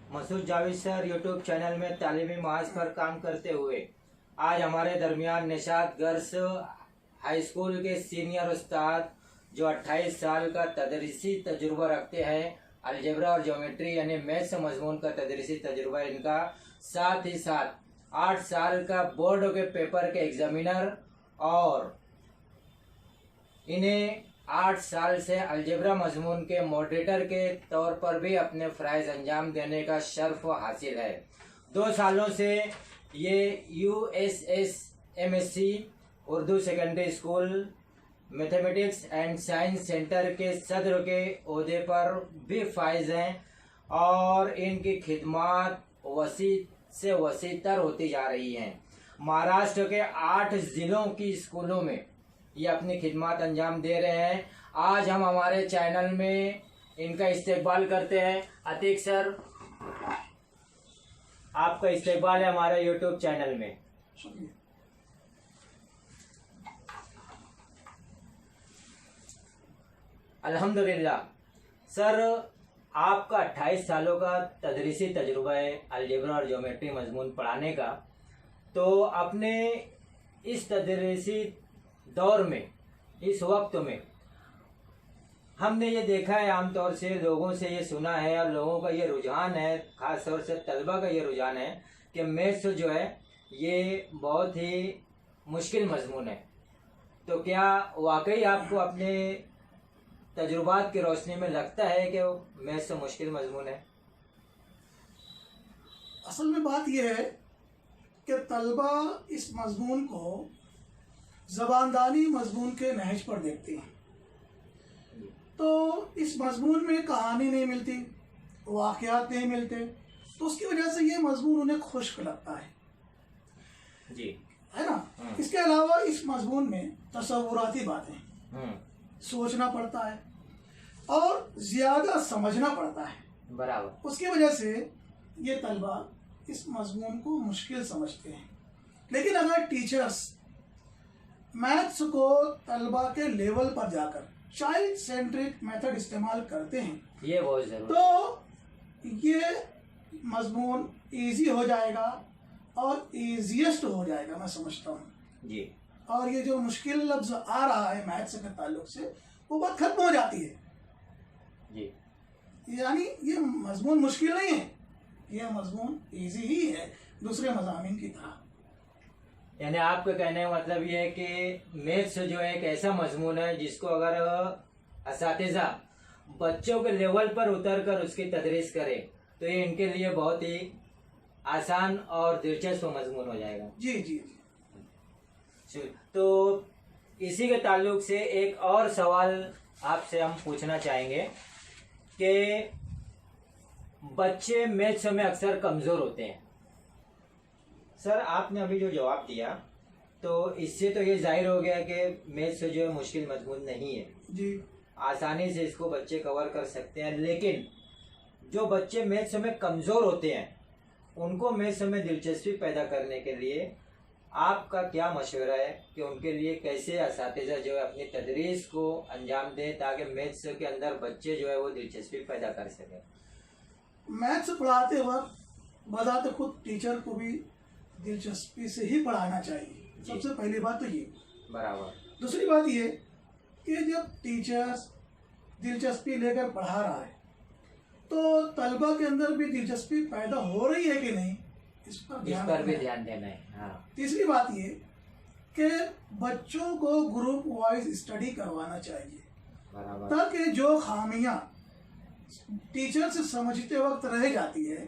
Masood Javed sir YouTube channel में तालीमी महाज पर काम करते हुए आज हमारे दरमियान निशात गर्ल्स हाई स्कूल के सीनियर उस्ताद जो 28 साल का तदरीसी तजुर्बा रखते हैं, अलजेब्रा और ज्योमेट्री यानी मैथ्स मजमून का तदरीसी तजुर्बा इनका, साथ ही साथ 8 साल का बोर्ड के पेपर के एग्जामिनर और इन्हें 8 साल से अलजेब्रा मजमून के मॉडरेटर के तौर पर भी अपने फ़राइज़ अंजाम देने का शर्फ हासिल है। 2 सालों से ये USSMSC Urdu secondary school mathematics and science centre के सदर के ओहदे पर भी फाइज हैं और इनकी खिदमात वसी से वसीतर होती जा रही हैं। महाराष्ट्र के 8 ज़िलों की स्कूलों में ये अपनी खिदमत अंजाम दे रहे हैं। आज हम हमारे चैनल में इनका इस्तेकबाल करते हैं। अतीक सर, आपका इस्तेकबाल है हमारे यूट्यूब चैनल में। अल्हम्दुलिल्लाह सर, आपका 28 सालों का तदरीसी तजुर्बा है अलजेब्रा और ज्योमेट्री मजमून पढ़ाने का। तो अपने इस तदरीसी दौर में, इस वक्त में हमने ये देखा है, आमतौर से लोगों से ये सुना है और लोगों का ये रुझान है, ख़ास तौर से तलबा का ये रुझान है कि मैथ्स जो है ये बहुत ही मुश्किल मजमून है। तो क्या वाकई आपको अपने तजुर्बात की रोशनी में लगता है कि मैथ्स मुश्किल मजमून है? असल में बात यह है कि तलबा इस मजमून को ज़बानदानी मजमून के नहज पर देखते हैं। तो इस मजमून में कहानी नहीं मिलती, वाक़यात नहीं मिलते, तो उसकी वजह से ये मजमून उन्हें खुश्क लगता है जी, है ना। इसके अलावा इस मजमून में तसव्वुराती बातें, सोचना पड़ता है और ज़्यादा समझना पड़ता है बराबर। उसकी वजह से ये तलबा इस मजमून को मुश्किल समझते हैं। लेकिन अगर टीचर्स मैथ्स को तलबा के लेवल पर जाकर चाइल्ड सेंट्रिक मेथड इस्तेमाल करते हैं, ये बहुत ज़रूरी, तो ये मजमून इजी हो जाएगा और इजीएस्ट हो जाएगा, मैं समझता हूँ जी। और ये जो मुश्किल लफ्ज़ आ रहा है मैथ्स के ताल्लुक से, वो बात खत्म हो जाती है जी। यानी ये मजमून मुश्किल नहीं है, यह मजमून इजी ही है दूसरे मज़ामीन की तरह। यानी आपके कहने का मतलब ये है कि मैथ्स जो है एक ऐसा मजमून है जिसको अगर असातिज़ा बच्चों के लेवल पर उतर कर उसकी तदरीस करे तो ये इनके लिए बहुत ही आसान और दिलचस्प मजमून हो जाएगा। जी जी जी। तो इसी के ताल्लुक से एक और सवाल आपसे हम पूछना चाहेंगे कि बच्चे मैथ्स में अक्सर कमज़ोर होते हैं। सर, आपने अभी जो जवाब दिया तो इससे तो ये जाहिर हो गया कि मैथ्स जो है मुश्किल मजमून नहीं है जी, आसानी से इसको बच्चे कवर कर सकते हैं। लेकिन जो बच्चे मैथ्स में कमज़ोर होते हैं उनको मैथ्स में दिलचस्पी पैदा करने के लिए आपका क्या मशवरा है कि उनके लिए कैसे असातिज़ा जो है अपनी तदरीस को अंजाम दें ताकि मैथ्स के अंदर बच्चे जो है वो दिलचस्पी पैदा कर सकें? मैथ्स पढ़ाते वक्त बजाते खुद टीचर को भी दिलचस्पी से ही पढ़ाना चाहिए। सबसे पहली बात तो ये बराबर। दूसरी दूसरी बात ये कि जब टीचर्स दिलचस्पी लेकर पढ़ा रहा है तो तलबा के अंदर भी दिलचस्पी पैदा हो रही है कि नहीं, इस पर भी ध्यान देना है। हाँ। तीसरी बात ये कि बच्चों को ग्रुप वाइज स्टडी करवाना चाहिए बराबर। ताकि जो खामियां टीचर से समझते वक्त रह जाती है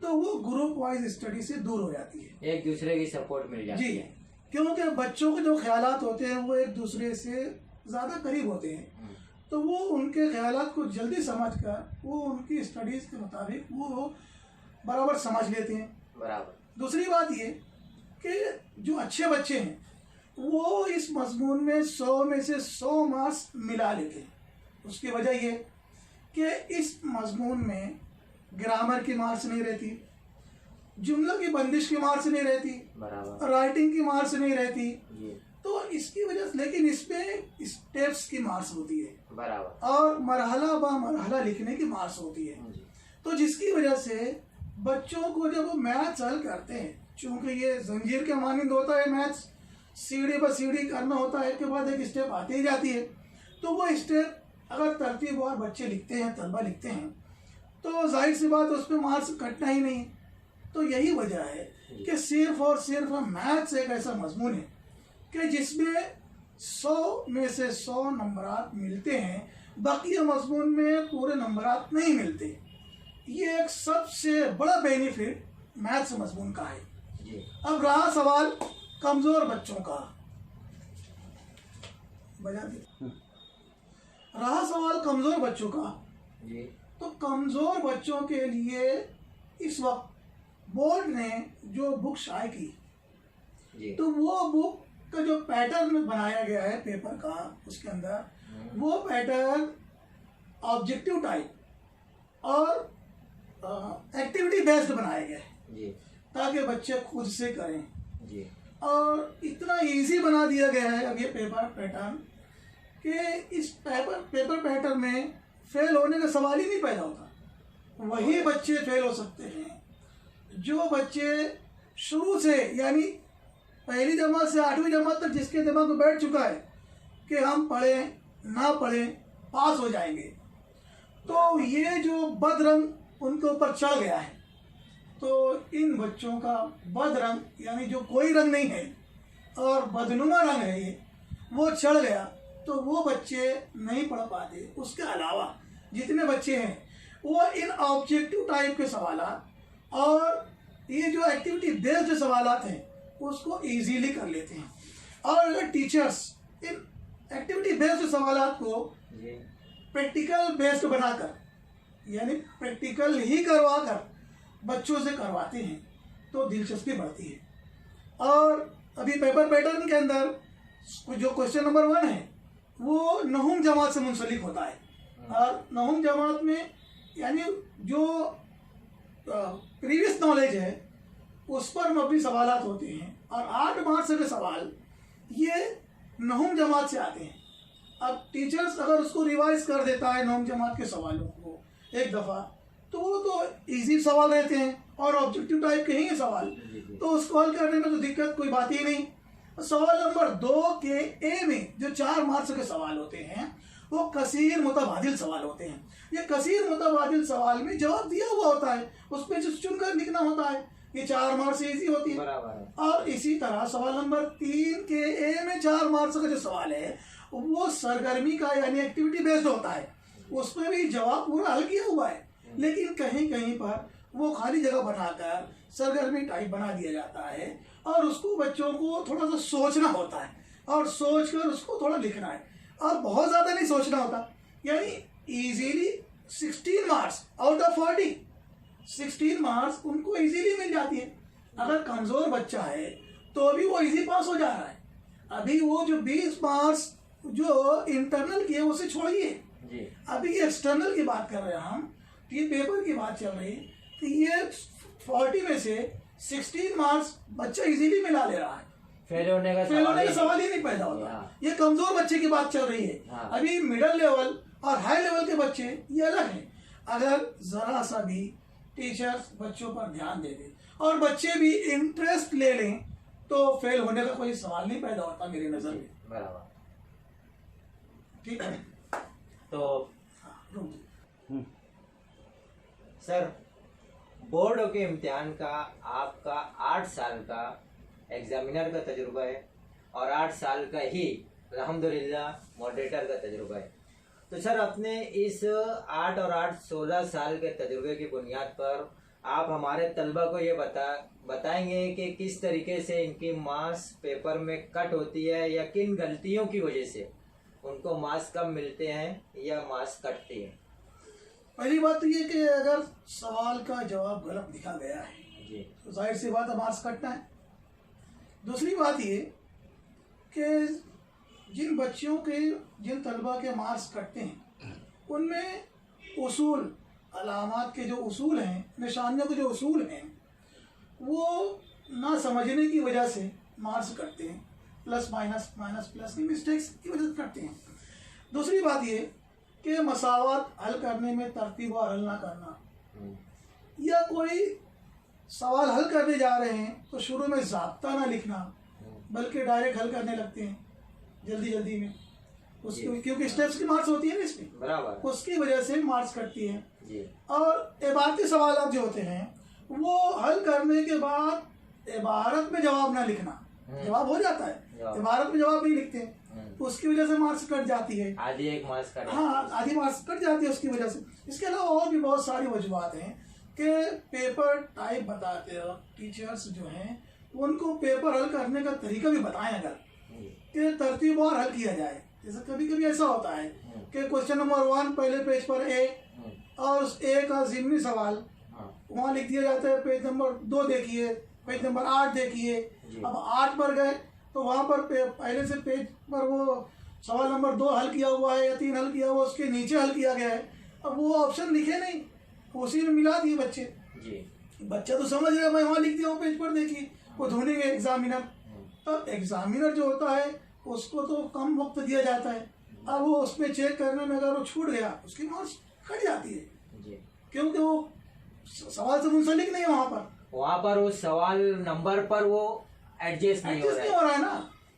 तो वो ग्रुप वाइज स्टडी से दूर हो जाती है, एक दूसरे की सपोर्ट मिल जाती जी है। क्योंकि बच्चों के जो ख्यालात होते हैं वो एक दूसरे से ज़्यादा करीब होते हैं, तो वो उनके ख्यालात को जल्दी समझकर वो उनकी स्टडीज़ के मुताबिक वो बराबर समझ लेते हैं। बराबर। दूसरी बात ये कि जो अच्छे बच्चे हैं वो इस मजमून में 100 में से 100 मार्क्स मिला लेते हैं। उसकी वजह ये कि इस मजमून में ग्रामर की मार्क्स नहीं रहती, जुमलों की बंदिश की मार्क्स नहीं रहती, बराबर, राइटिंग की मार्क्स नहीं रहती, जी। तो इसकी वजह से, लेकिन इसमें स्टेप्स की मार्क्स होती है बराबर और मरहला ब मरहला लिखने की मार्क्स होती है। तो जिसकी वजह से बच्चों को जब वो मैथ्स हल करते हैं, चूंकि ये जंजीर के मानंद होता है मैथ्स, सीढ़ी पर सीढ़ी करना होता है, एक के बाद एक स्टेप आती ही जाती है, तो वो स्टेप अगर तरतीबवार बच्चे लिखते हैं, तलबा लिखते हैं, तो जाहिर सी बात उस पर मार्क्स कटना ही नहीं। तो यही वजह है कि सिर्फ और सिर्फ मैथ्स एक ऐसा मजमून है कि जिसमें 100 में से 100 नंबरात मिलते हैं, बाकी मजमून में पूरे नंबरात नहीं मिलते। ये एक सबसे बड़ा बेनिफिट मैथ्स मजमून का है। अब रहा सवाल कमज़ोर बच्चों का, रहा सवाल कमज़ोर बच्चों का, तो कमज़ोर बच्चों के लिए इस वक्त बोर्ड ने जो बुक शाये की, तो वो बुक का जो पैटर्न बनाया गया है पेपर का, उसके अंदर वो पैटर्न ऑब्जेक्टिव टाइप और एक्टिविटी बेस्ड बनाया गया है ताकि बच्चे खुद से करें। और इतना इजी बना दिया गया है अब ये पेपर पैटर्न कि इस पेपर पैटर्न में फेल होने का सवाल ही नहीं पैदा होता। वही बच्चे फेल हो सकते हैं जो बच्चे शुरू से, यानी पहली जमात से 8वीं जमात तक जिसके दिमाग में बैठ चुका है कि हम पढ़ें ना पढ़ें पास हो जाएंगे, तो ये जो बदरंग उनके ऊपर चढ़ गया है, तो इन बच्चों का बदरंग यानी जो कोई रंग नहीं है और बदनुमा रंग है ये, वो चढ़ गया, तो वो बच्चे नहीं पढ़ पाते। उसके अलावा जितने बच्चे हैं वो इन ऑब्जेक्टिव टाइप के सवालात और ये जो एक्टिविटी बेस्ड सवालात हैं उसको इजीली कर लेते हैं। और अगर टीचर्स इन एक्टिविटी बेस्ड सवालात को प्रैक्टिकल बेस्ड बनाकर, यानी प्रैक्टिकल ही करवा कर बच्चों से करवाते हैं, तो दिलचस्पी बढ़ती है। और अभी पेपर पैटर्न के अंदर जो क्वेश्चन नंबर 1 है वो नहुम जमात से मुंसलिक होता है, और नहुम जमात में यानी जो प्रीवियस नॉलेज है उस पर मबनी सवालात होते हैं, और 8 मार्क्स के सवाल ये नहुम जमात से आते हैं। अब टीचर्स अगर उसको रिवाइज कर देता है नहुम जमात के सवालों को एक दफ़ा, तो वो तो इजी सवाल रहते हैं और ऑब्जेक्टिव टाइप के ही हैं सवाल, तो उसको हल करने में तो दिक्कत कोई बात ही नहीं। सवाल नंबर 2 के ए में जो 4 मार्क्स के सवाल होते हैं वो कसीर मुतबादिल सवाल होते हैं। ये कसीर मुतबादिल सवाल में जवाब दिया हुआ होता है, उस पर जो चुनकर लिखना होता है, ये 4 मार्क्स से इजी होती है। और इसी तरह सवाल नंबर 3 के ए में 4 मार्क्स का जो सवाल है वो सरगर्मी का यानी एक्टिविटी बेस्ड होता है, उसमें भी जवाब पूरा हल किया हुआ है, लेकिन कहीं कहीं पर वो खाली जगह बनाकर सरगर्मी टाइप बना दिया जाता है, और उसको बच्चों को थोड़ा सा सोचना होता है और सोचकर उसको थोड़ा लिखना है, और बहुत ज़्यादा नहीं सोचना होता। यानी easily 16 marks out of 40, 16 marks उनको इजीली मिल जाती है। अगर कमज़ोर बच्चा है तो अभी वो इजी पास हो जा रहा है। अभी वो जो 20 मार्क्स जो इंटरनल की है उसे छोड़िए, अभी एक्सटर्नल की बात कर रहे हैं हम, ये पेपर की बात चल रही है, तो ये 40 में से 16 मार्क्स बच्चा इजीली मिला ले रहा है, फेल होने का सवाल ही नहीं पैदा होता। ये कमजोर बच्चे की बात चल रही है। अभी मिडिल लेवल और हाई लेवल के बच्चे ये अलग हैं। अगर जरा सा भी टीचर्स बच्चों पर ध्यान दे दे और बच्चे भी इंटरेस्ट ले लें तो फेल होने का कोई सवाल नहीं पैदा होता मेरी नजर में। बराबर, ठीक है। तो सर, बोर्ड के इम्तिहान का आपका 8 साल का एग्जामिनर का तजुर्बा है और 8 साल का ही अल्हम्दुलिल्लाह मॉडरेटर का तजुर्बा है। तो सर, अपने इस 8 और 8 16 साल के तजुर्बे की बुनियाद पर आप हमारे तलबा को ये बताएंगे कि किस तरीके से इनकी मार्क्स पेपर में कट होती है या किन गलतियों की वजह से उनको मार्क्स कम मिलते हैं या मार्क्स कटते हैं। पहली बात तो ये कि अगर सवाल का जवाब गलत लिखा गया है जी, तो जाहिर सी बात है मार्क्स कटना है। दूसरी बात ये कि जिन तलबा के मार्क्स कटते हैं उनमें उसूल अलामात के जो उसूल हैं, निशानियों के जो उसूल हैं, वो ना समझने की वजह से मार्क्स कटते हैं, प्लस माइनस माइनस प्लस की मिस्टेक्स की वजह से कटते हैं। दूसरी बात ये कि मसावत हल करने में तरतीब और हल ना करना, या कोई सवाल हल करने जा रहे हैं तो शुरू में ज़ाब्ता ना लिखना, बल्कि डायरेक्ट हल करने लगते हैं जल्दी जल्दी में, उसकी क्योंकि स्टेप्स की मार्क्स होती है ना इसमें, बराबर, उसकी वजह से मार्क्स कटती है। जी। और इबारती सवाल जो होते हैं वो हल करने के बाद इबारत में जवाब ना लिखना, जवाब हो जाता है, इबारत में जवाब नहीं लिखते, तो उसकी वजह से मार्क्स कट जाती है, आधी एक मार्क्स कट, हाँ आधी मार्क्स कट जाती है उसकी वजह से। इसके अलावा और भी बहुत सारी वजूहत हैं कि पेपर टाइप बताते हो टीचर्स जो हैं, उनको पेपर हल करने का तरीका भी बताएं, अगर कि तरतीबवार हल किया जाए। जैसे कभी कभी ऐसा होता है कि क्वेश्चन नंबर 1 पहले पेज पर ए, और उस ए का ज़िमनी सवाल वहाँ लिख दिया जाता है, पेज नंबर 2 देखिए, पेज नंबर 8 देखिए। अब 8 पर गए तो वहाँ पर पहले से पेज पर वो सवाल नंबर 2 हल किया हुआ है या 3 हल किया हुआ, उसके नीचे हल किया गया है। अब वो ऑप्शन लिखे नहीं, उसी में मिला दिए बच्चे जी। बच्चा तो समझ रहा है, मैं वहाँ लिख दिया हूँ पेज पर, देखिए वो ढूंढेंगे एग्जामिनर। तो एग्जामिनर जो होता है उसको तो कम वक्त दिया जाता है, अब वो उस पर चेक करने में अगर वो छूट गया उसकी मार्क्स कट जाती है जी। क्योंकि वो सवाल से मुंसलिक नहीं है, वहाँ पर वो सवाल नंबर पर वो एडजस्ट नहीं हो रहा है ना।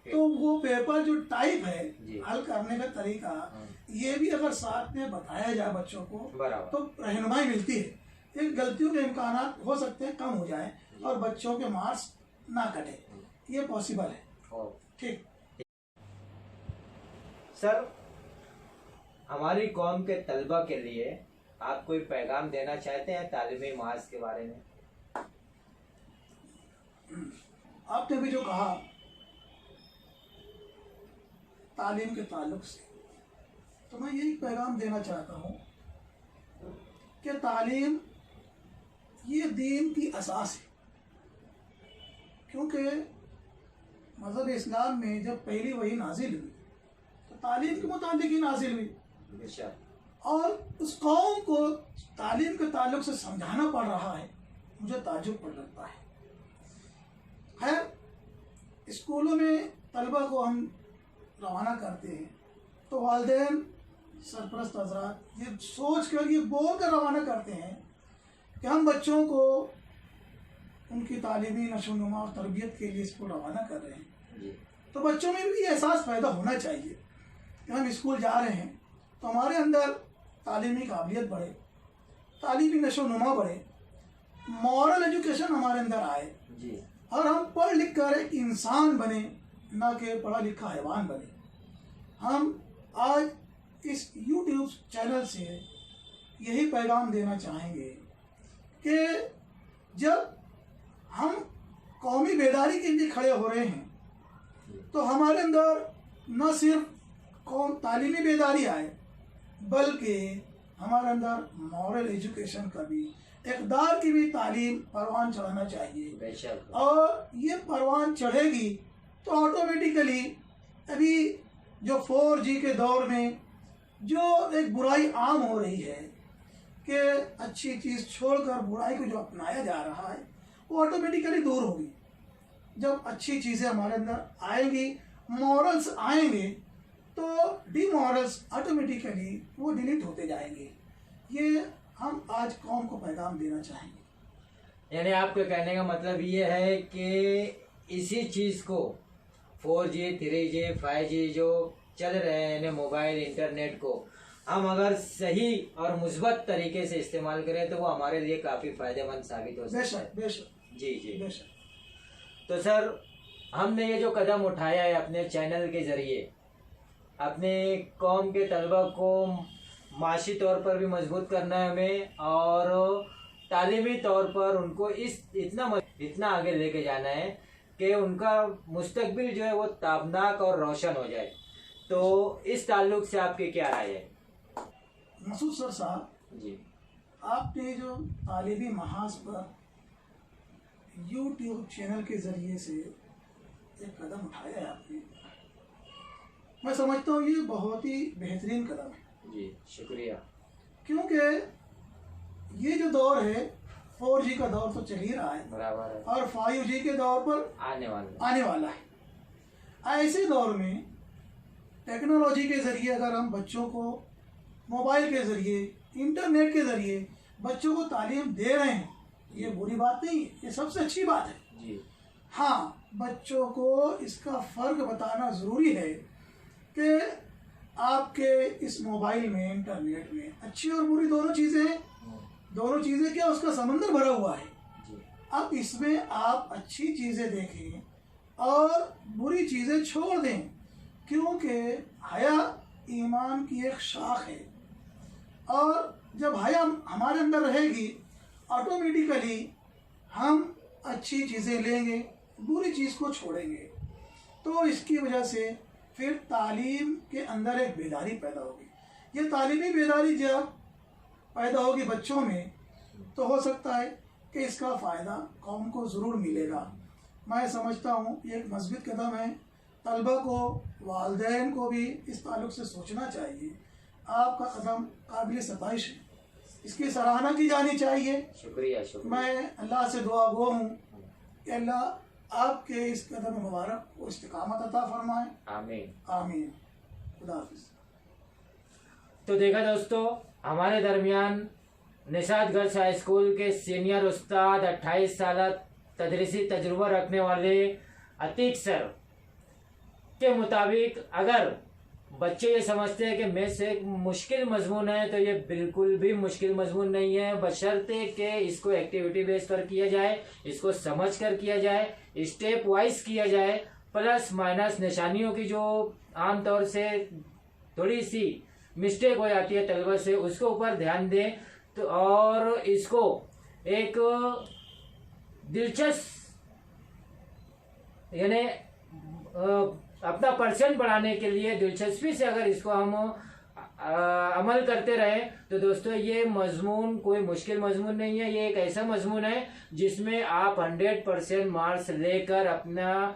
तो वो पेपर जो टाइप है हल करने का तरीका, ये भी अगर साथ में बताया जाए बच्चों को तो रहनुमाई मिलती है, एक गलतियों के इम्कान हो सकते हैं कम हो जाए और बच्चों के मार्क्स ना कटे, ये पॉसिबल है। ठीक सर, हमारी कौम के तलबा के लिए आप कोई पैगाम देना चाहते हैं तालीमी मार्क्स के बारे में? आपने भी जो कहा तालीम के ताल्लुक से, तो मैं यही पैगाम देना चाहता हूँ कि तालीम ये दीन की असास है, क्योंकि मज़हब इस्लाम में जब पहली वही नाजिल हुई तो तालीम के मुताबिक ही नाजिल हुई, और उस कौम को तालीम के ताल्लुक से समझाना पड़ रहा है, मुझे ताज्जुब पड़ लगता है। खैर, स्कूलों में तलबा को हम रवाना करते हैं तो वालिदैन सरपरस्त हज़रात ये सोच कर, ये बोल कर रवाना करते हैं कि हम बच्चों को उनकी तालीमी नशोनुमा और तरबियत के लिए स्कूल रवाना कर रहे हैं। तो बच्चों में भी ये एहसास पैदा होना चाहिए कि हम स्कूल जा रहे हैं तो हमारे अंदर तालीमी काबिलियत बढ़े, तालीमी नशोनुमा बढ़े, मॉरल एजुकेशन हमारे अंदर आए जी। और हम पढ़ लिख कर एक इंसान बने, ना कि पढ़ा लिखा हैवान बने। हम आज इस YouTube चैनल से यही पैगाम देना चाहेंगे कि जब हम कौमी बेदारी के लिए खड़े हो रहे हैं तो हमारे अंदर न सिर्फ कौम तालीमी बेदारी आए, बल्कि हमारे अंदर मॉरल एजुकेशन का भी, इक़दार की भी तालीम परवान चढ़ाना चाहिए। और ये परवान चढ़ेगी तो ऑटोमेटिकली अभी जो 4G के दौर में जो एक बुराई आम हो रही है कि अच्छी चीज़ छोड़कर बुराई को जो अपनाया जा रहा है, वो ऑटोमेटिकली दूर होगी। जब अच्छी चीज़ें हमारे अंदर आएंगी, मॉरल्स आएंगे, तो डीमॉरल्स ऑटोमेटिकली वो डिलीट होते जाएंगे। ये हम आज कौम को पैगाम देना चाहेंगे। यानी आपके कहने का मतलब ये है कि इसी चीज़ को 4G, 3G, 5G जो चल रहे हैं मोबाइल इंटरनेट को, हम अगर सही और मुस्बत तरीके से इस्तेमाल करें तो वो हमारे लिए काफ़ी फ़ायदेमंद साबित हो सकता है। बेशक जी जी बेशक। तो सर, हमने ये जो कदम उठाया है अपने चैनल के ज़रिए, अपने कौम के तलबा को माशी तौर पर भी मजबूत करना है हमें, और तालीमी तौर पर उनको इतना आगे लेके जाना है कि उनका मुस्तकबिल जो है वो ताबनाक और रोशन हो जाए। तो इस ताल्लुक से आपकी क्या राय है? मसूद सर साहब जी, आपने जो तालीमी महाज पर YouTube चैनल के ज़रिए से एक कदम उठाया है आपने, मैं समझता हूँ ये बहुत ही बेहतरीन कदम है जी। शुक्रिया। क्योंकि ये जो दौर है 4G का दौर तो चल ही रहा है, बराबर है, और 5G के दौर पर आने वाला है। ऐसे दौर में टेक्नोलॉजी के ज़रिए अगर हम बच्चों को मोबाइल के ज़रिए, इंटरनेट के ज़रिए बच्चों को तालीम दे रहे हैं, ये बुरी बात नहीं है, ये सबसे अच्छी बात है जी। हाँ, बच्चों को इसका फ़र्क बताना ज़रूरी है कि आपके इस मोबाइल में, इंटरनेट में अच्छी और बुरी दोनों चीज़ें हैं। दोनों चीज़ें क्या, उसका समंदर भरा हुआ है। अब इसमें आप अच्छी चीज़ें देखें और बुरी चीज़ें छोड़ दें, क्योंकि हया ईमान की एक शाख है और जब हया हमारे अंदर रहेगी ऑटोमेटिकली हम अच्छी चीज़ें लेंगे, बुरी चीज़ को छोड़ेंगे। तो इसकी वजह से फिर तालीम के अंदर एक बेदारी पैदा होगी। ये तालीमी बेदारी जब पैदा होगी बच्चों में तो हो सकता है कि इसका फ़ायदा कौम को ज़रूर मिलेगा। मैं समझता हूँ ये एक मज़बूत कदम है। तलबा को, वालिदैन को भी इस ताल्लुक़ से सोचना चाहिए। आपका कदम काबिल सताइश है, इसकी सराहना की जानी चाहिए। शुक्रिया। मैं अल्लाह से दुआ गो हूँ कि अल्लाह आपके इस कदम मुबारक को इस्तिकामत अता फरमाए। आमीन आमीन। खुदा हाफिज़। तो देखा दोस्तों, हमारे दरमियान निशात गर्ल्स हाई स्कूल के सीनियर उस्ताद 28 साल तदरीसी तजुर्बा रखने वाले अतीक सर के मुताबिक अगर बच्चे ये समझते हैं कि मैथ्स एक मुश्किल मजमून है, तो ये बिल्कुल भी मुश्किल मजमून नहीं है, बशर्ते कि इसको एक्टिविटी बेस पर किया जाए, इसको समझ कर किया जाए, स्टेप वाइज किया जाए, प्लस माइनस निशानियों की जो आमतौर से थोड़ी सी मिस्टेक हो जाती है तलबा से, उसके ऊपर ध्यान दें तो और इसको एक दिलचस्प यानी अपना परसेंट बढ़ाने के लिए दिलचस्पी से अगर इसको हम अमल करते रहे तो दोस्तों ये मजमून कोई मुश्किल मजमून नहीं है। ये एक ऐसा मजमून है जिसमें आप 100% मार्क्स लेकर अपना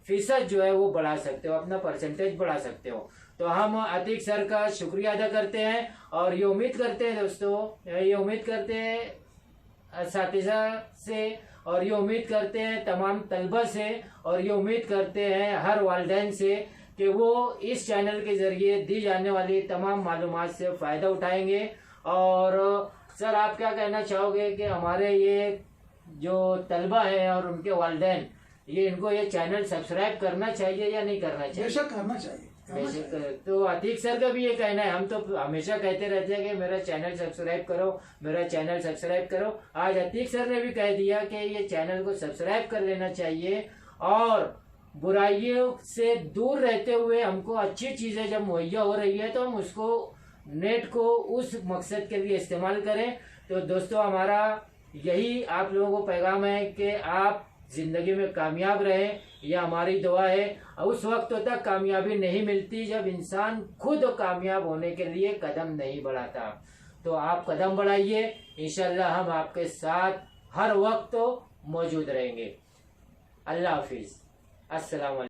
फीसद जो है वो बढ़ा सकते हो, अपना परसेंटेज बढ़ा सकते हो। तो हम अतीक सर का शुक्रिया अदा करते हैं और ये उम्मीद करते हैं दोस्तों, ये उम्मीद करते हैं असातिज़ा से और ये उम्मीद करते हैं तमाम तलबा से और ये उम्मीद करते हैं हर वालिदैन से कि वो इस चैनल के ज़रिए दी जाने वाली तमाम मालूमात से फ़ायदा उठाएंगे। और सर आप क्या कहना चाहोगे कि हमारे ये जो तलबा हैं और उनके वालिदैन ये इनको ये चैनल सब्सक्राइब करना चाहिए या नहीं करना चाहिए? बेशक करना चाहिए। तो अतीक सर का भी ये कहना है, हम तो हमेशा कहते रहते हैं कि मेरा चैनल सब्सक्राइब करो, मेरा चैनल सब्सक्राइब करो। आज अतीक सर ने भी कह दिया कि ये चैनल को सब्सक्राइब कर लेना चाहिए और बुराइयों से दूर रहते हुए हमको अच्छी चीज़ें जब मुहैया हो रही है तो हम उसको नेट को उस मकसद के लिए इस्तेमाल करें। तो दोस्तों हमारा यही आप लोगों को पैगाम है कि आप जिंदगी में कामयाब रहें, यह हमारी दुआ है। उस वक्त तक कामयाबी नहीं मिलती जब इंसान खुद कामयाब होने के लिए कदम नहीं बढ़ाता। तो आप कदम बढ़ाइए, इंशाल्लाह हम आपके साथ हर वक्त मौजूद रहेंगे। अल्लाह हाफिज़। अस्सलाम वालेकुम।